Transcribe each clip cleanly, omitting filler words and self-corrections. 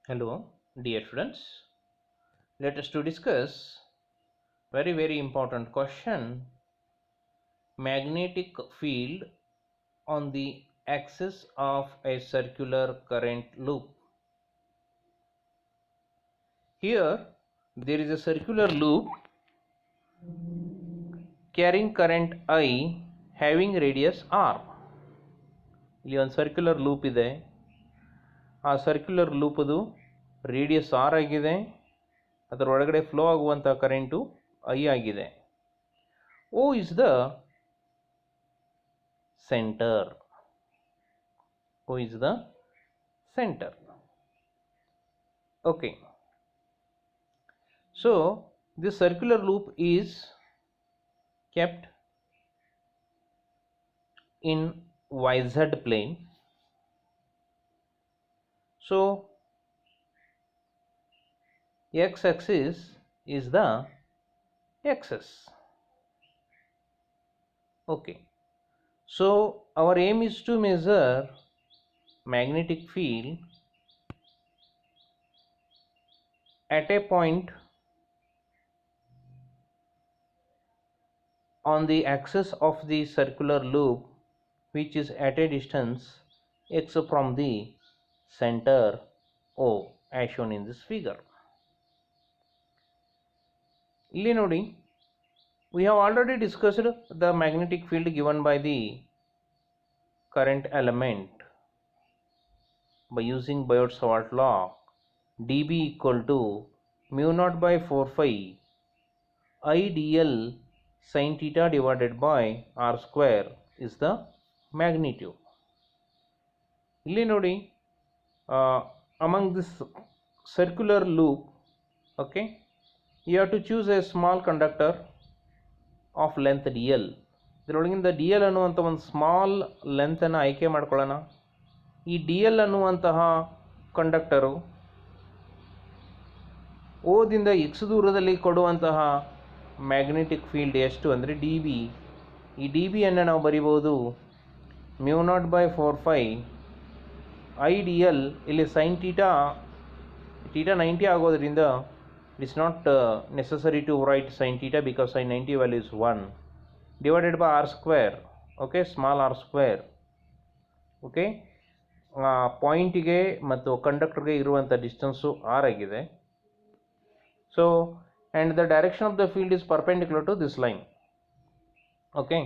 Hello, dear students. Let us to discuss very important question: magnetic field on the axis of a circular current loop. Here, there is a circular loop carrying current I having radius r. ಇಲ್ಲಿ ಒಂದು circular loop ಇದೆ. ಆ circular ಲೂಪದು radius R ಆಗಿದೆ. ಅದರ ಒಳಗಡೆ flow ಆಗುವಂಥ current I ಆಗಿದೆ. O is the center. O is the center. Okay. So this circular loop is kept in YZ plane. So x-axis is the axis. Okay. So our aim is to measure magnetic field at a point on the axis of the circular loop which is at a distance x from the center O as shown in this figure. ಇಲ್ಲಿ ನೋಡಿ, we have already discussed the magnetic field given by the current element by using Biot-Savart law. dB equal to mu naught by 4 phi I dl sin theta divided by r square is the magnitude. ಇಲ್ಲಿ ನೋಡಿ, among this circular loop, okay, you have to choose a small conductor of length dl. ಇದರೊಳಗಿಂದ dl ಅನ್ನುವಂಥ ಒಂದು small ಲೆಂತನ್ನು ಆಯ್ಕೆ ಮಾಡ್ಕೊಳ್ಳೋಣ. ಈ dl ಅನ್ನುವಂತಹ conductor ಓದಿಂದ X ದೂರದಲ್ಲಿ ಕೊಡುವಂತಹ ಮ್ಯಾಗ್ನೆಟಿಕ್ ಫೀಲ್ಡ್ ಎಷ್ಟು ಅಂದರೆ ಡಿ ಬಿ. ಈ ಡಿ ಬಿಯನ್ನು ನಾವು ಬರಿಬೋದು mu naught by 4 pi I D L. ಇಲ್ಲಿ ಸೈನ್ ಟೀಟಾ 90 ಆಗೋದ್ರಿಂದ it's not necessary to write sine theta because sine 90 value is 1 divided by R square. Okay, small R square. Okay, ಪಾಯಿಂಟಿಗೆ ಮತ್ತು ಕಂಡಕ್ಟರ್ಗೆ ಇರುವಂಥ ಡಿಸ್ಟೆನ್ಸು ಆರ್ ಆಗಿದೆ. So, and the direction of the field is perpendicular to this line. Okay,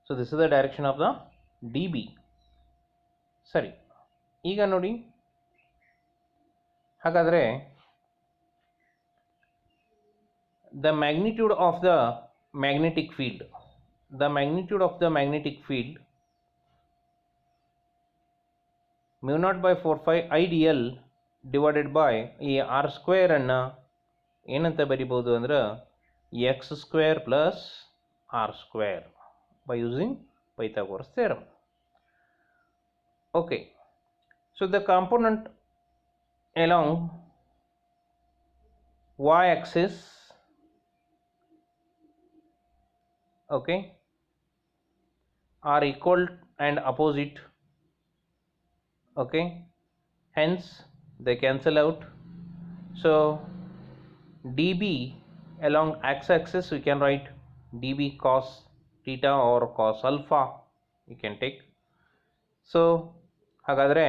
so this is the direction of the dB. ಸರಿ, ಈಗ ನೋಡಿ, ಹಾಗಾದರೆ the magnitude of the magnetic field, mu naught by 4 phi I dl divided by ಈ r square ಅನ್ನು ಏನಂತ ಬರಿಬೋದು ಅಂದ್ರೆ x square plus r square by using Pythagoras theorem. Okay, so the component along y axis, okay, are equal and opposite. Okay, hence they cancel out. So dB along x-axis we can write dB cos theta or cos alpha you can take. So ಹಾಗಾದರೆ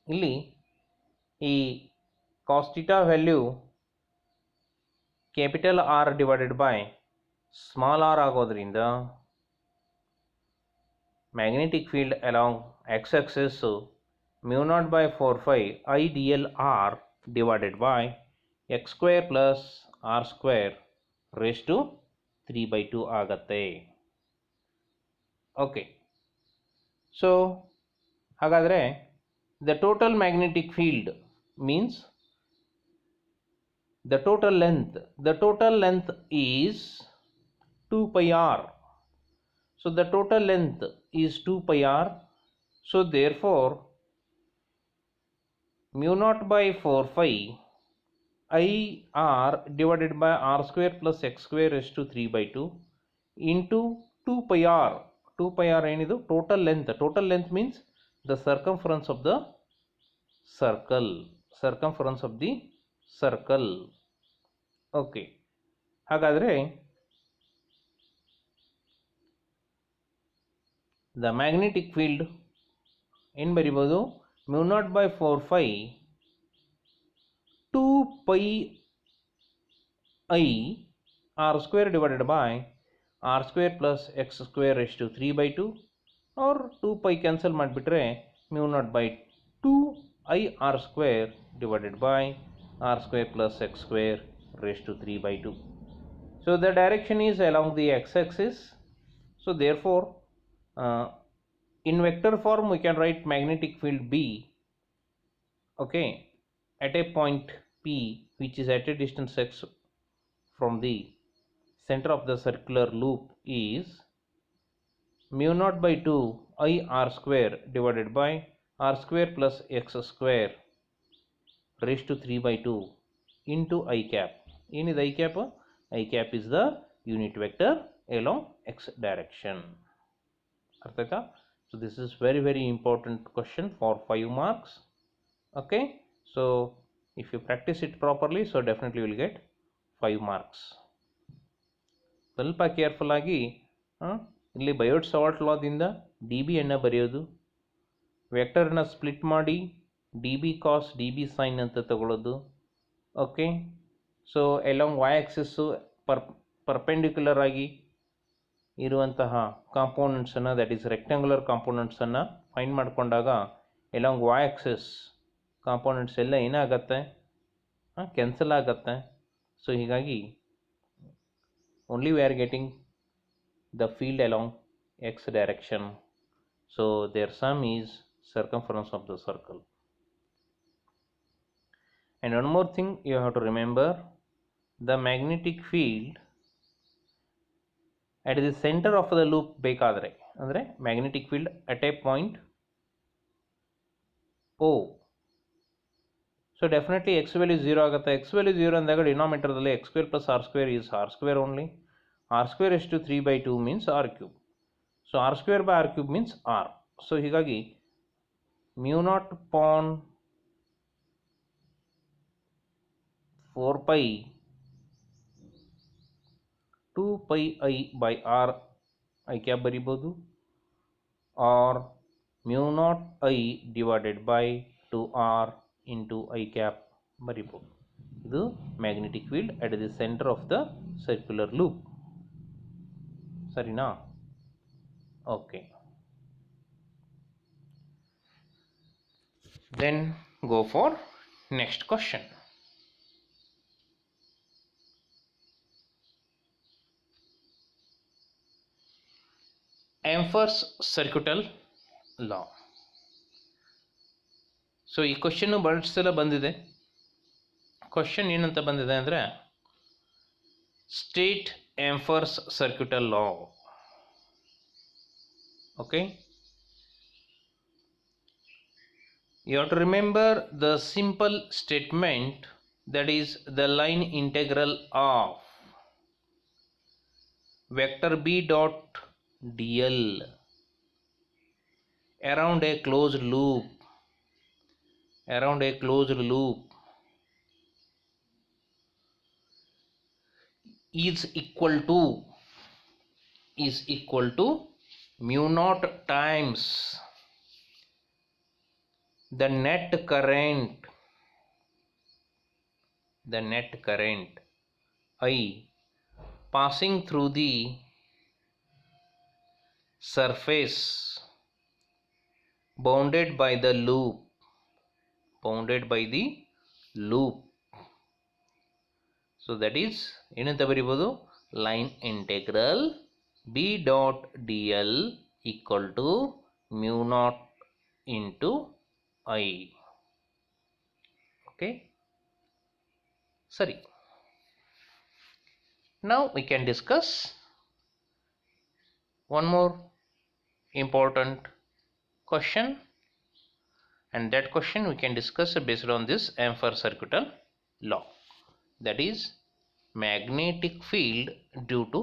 ಇಲ್ಲಿ ಈ cos theta value capital R divided by small R ಆಗೋದ್ರಿಂದ magnetic field along x-axis mu naught by 4 phi I dl r divided by x square plus r square raised to 3/2 ಆಗುತ್ತೆ. Okay, so ಹಾಗಾದರೆ the total magnetic field means the total length is 2 pi r. So the total length is 2 pi r. So therefore mu naught by 4 phi I r divided by r square plus x square is to 3/2 into 2 pi r. 2 pi r ಏನಿದು total length means the circumference of the circle, circumference of the circle. Okay, ಹಾಗಾದರೆ the magnetic field ಏನು ಬರಿಬೋದು? Mu naught by 4 phi 2 pi I r square divided by r square plus x square raised to 3/2, or 2 pi cancel ಮಾಡಿಬಿಟ್ರೆ mu naught by 2 I r square divided by r square plus x square raised to 3/2. So the direction is along the x-axis. So therefore in vector form we can write magnetic field B, okay, at a point P which is at a distance x from the center of the circular loop is mu naught by 2 I r square divided by r square plus x square raised to 3/2 into I cap. Is I cap? I cap is the unit vector along x direction. Arthata? So this is very important question for 5 marks. Okay, so if you practice it properly, so definitely you will get 5 marks. ಸ್ವಲ್ಪ careful ಆಗಿ ಇಲ್ಲಿ Biot Savart ಲಾದಿಂದ d B ಅನ್ನು ಬರೆಯೋದು, ವೆಕ್ಟರ್ನ split ಮಾಡಿ d B cos d B sine ಅಂತ ತಗೊಳ್ಳೋದು. Okay, so along y axis perpendicular ಆಗಿ ಇರುವಂತಹ ಕಾಂಪೋನೆಂಟ್ಸನ್ನು, ದಟ್ ಈಸ್ ರೆಕ್ಟ್ಯಾಂಗುಲರ್ ಕಾಂಪೋನೆಂಟ್ಸನ್ನು ಫೈಂಡ್ ಮಾಡಿಕೊಂಡಾಗ ಎಲಾಂಗ್ ವೈ ಆಕ್ಸಿಸ್ ಕಾಂಪೋನೆಂಟ್ಸ್ ಎಲ್ಲ ಏನಾಗತ್ತೆ? ಕ್ಯಾನ್ಸಲ್ ಆಗತ್ತೆ. ಸೊ ಹೀಗಾಗಿ only we are getting the field along x direction. So their sum is circumference of the circle. And one more thing you have to remember, the magnetic field at the center of the loop ಬೇಕಾದರೆ ಅಂದರೆ magnetic field at a point O. So definitely x value 0 ಆಗುತ್ತೆ. x value 0 ಅಂದಾಗ ಡಿನಾಮಿನೇಟರ್ದಲ್ಲಿ x square plus r square is r square only. r square is to 3/2 means r cube. So r square by r cube means r. So ಹೀಗಾಗಿ mu naught upon 4 pi 2 pi I by r I cap ಬರಿಬೋದು, or mu naught I divided by 2r into I cap ಬರಿಬೋದು. ಇದು magnetic field at the centre of the circular loop. ಸರಿನಾ? Okay, then go for next question. Ampere's circuital law. So ಈ ಕ್ವಶನ್ನು ಬಹಳಷ್ಟು ಸಲ ಬಂದಿದೆ. Question ಏನಂತ ಬಂದಿದೆ ಅಂದರೆ state Ampere's circuital law. Okay, you have to remember the simple statement, that is the line integral of vector b dot dl around a closed loop is equal to mu naught times the net current I passing through the surface bounded by the loop. So that is ಏನಂತ ಬರಿಬೋದು? Line integral b dot dl equal to mu naught into I. Okay, ಸರಿ. Now we can discuss one more important question, and that question we can discuss based on this Amfer circuital law, that is magnetic field due to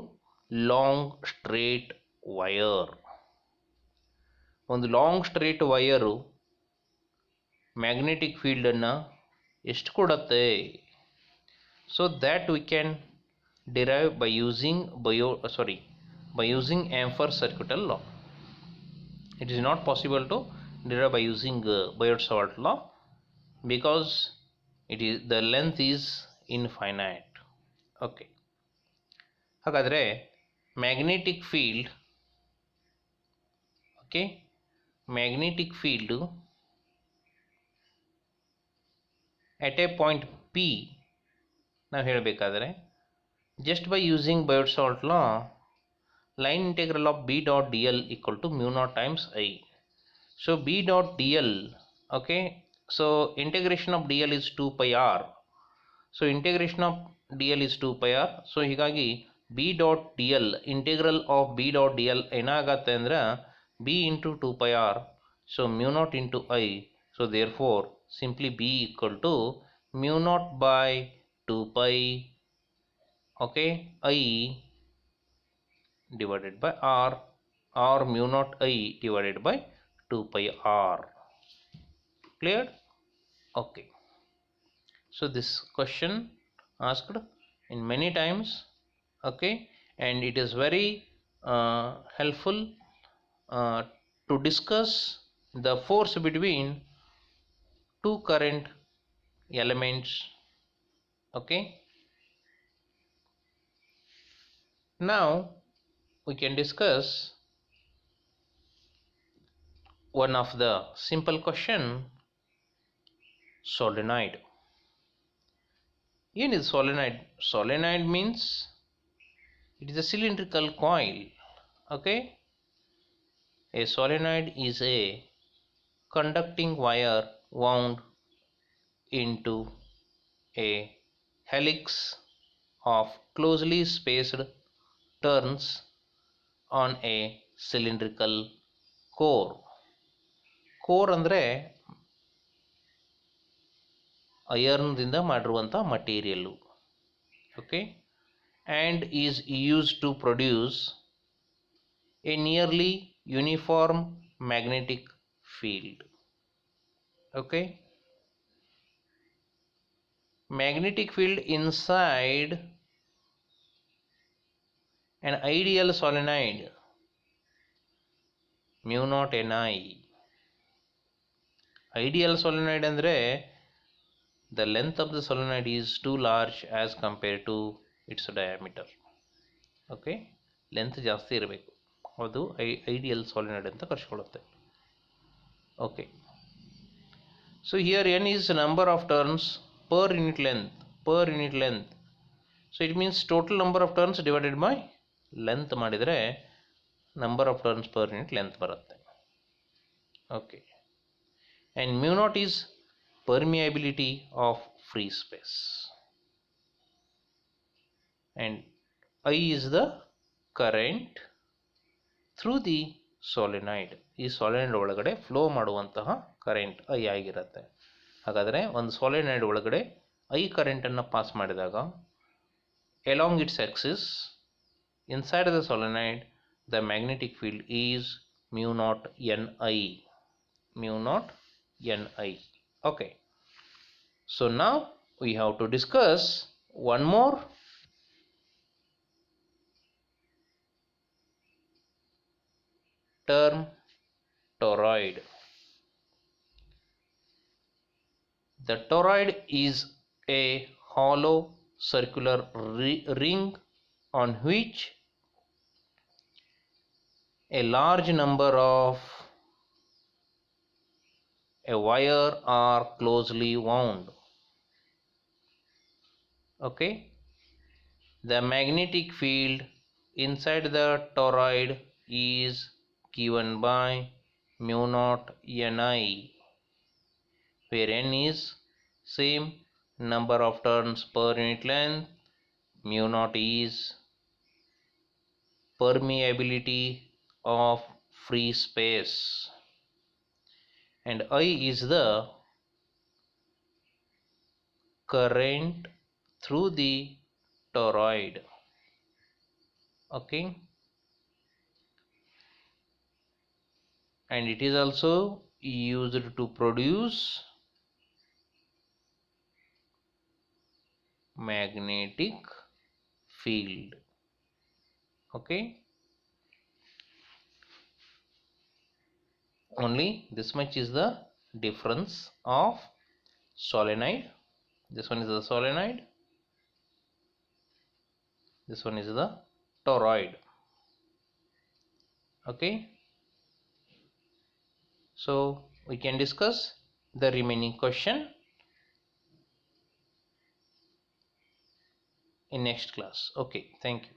long straight wire. ಒಂದು long straight wire magnetic ಫೀಲ್ಡನ್ನು ಎಷ್ಟು ಕೊಡುತ್ತೆ. So that we can derive by using by using Ampere's circuital law. It is not possible to derive by using Biot-Savart law because the length is infinite. Okay. ಹಾಗಾದರೆ magnetic field at a point P ನಾವು ಹೇಳಬೇಕಾದ್ರೆ just by using Biot-Savart law, line integral of B dot dl equal to mu naught times I. So B dot dl, okay, so integration of dl is 2 pi r. So integration of dl is 2 pi r. So ಹೀಗಾಗಿ B dot dl, integral of B dot dl ಏನಾಗತ್ತೆ ಅಂದ್ರೆ B into 2 pi r. So mu naught into I. So therefore simply B equal to mu naught by 2 pi, okay, I divided by r, or mu naught I divided by 2 pi r. Clear? Okay. So this question asked in many times, okay, and it is very helpful to discuss the force between two current elements. Okay. Now we can discuss one of the simple question, solenoid. What is solenoid? Solenoid means it is a cylindrical coil. Okay. A solenoid is a conducting wire wound into a helix of closely spaced turns on a cylindrical core. Core ಅಂದರೆ ಐರನ್ದಿಂದ ಮಾಡಿರುವಂಥ material. Okay, and is used to produce a nearly uniform magnetic field. Okay, magnetic field inside an ideal solenoid mu naught Ni. Ideal solenoid ಅಂದರೆ the length of the solenoid is too large as compared to its diameter. Okay, length ಜಾಸ್ತಿ ಇರಬೇಕು, ಅದು ideal solenoid ಅಂತ ಕರೆಸ್ಕೊಳ್ಳುತ್ತೆ. Okay, so here n is number of turns per unit length. So it means total number of turns divided by length ಮಾಡಿದರೆ number of turns per unit length ಬರುತ್ತೆ. Okay, and mu naught is permeability of free space, and I is the current through the solenoid. ಈ ಸಾಲಿನಾಯ್ಡ್ ಒಳಗಡೆ flow ಮಾಡುವಂತಹ current I ಆಗಿರುತ್ತೆ. ಹಾಗಾದರೆ ಒಂದು ಸಾಲಿನಾಯ್ಡ್ ಒಳಗಡೆ I ಕರೆಂಟನ್ನು pass ಮಾಡಿದಾಗ along its axis inside the solenoid the magnetic field is mu naught Ni. Okay, so now we have to discuss one more term, toroid. The toroid is a hollow circular ring on which a large number of a wire are closely wound. Okay, the magnetic field inside the toroid is given by mu naught Ni, where n is same number of turns per unit length, mu naught is permeability of free space, and I is the current through the toroid. Okay, and it is also used to produce magnetic field. Okay, only this much is the difference of solenoid. This one is the solenoid, this one is the toroid. Okay, so we can discuss the remaining question in next class. Okay, thank you.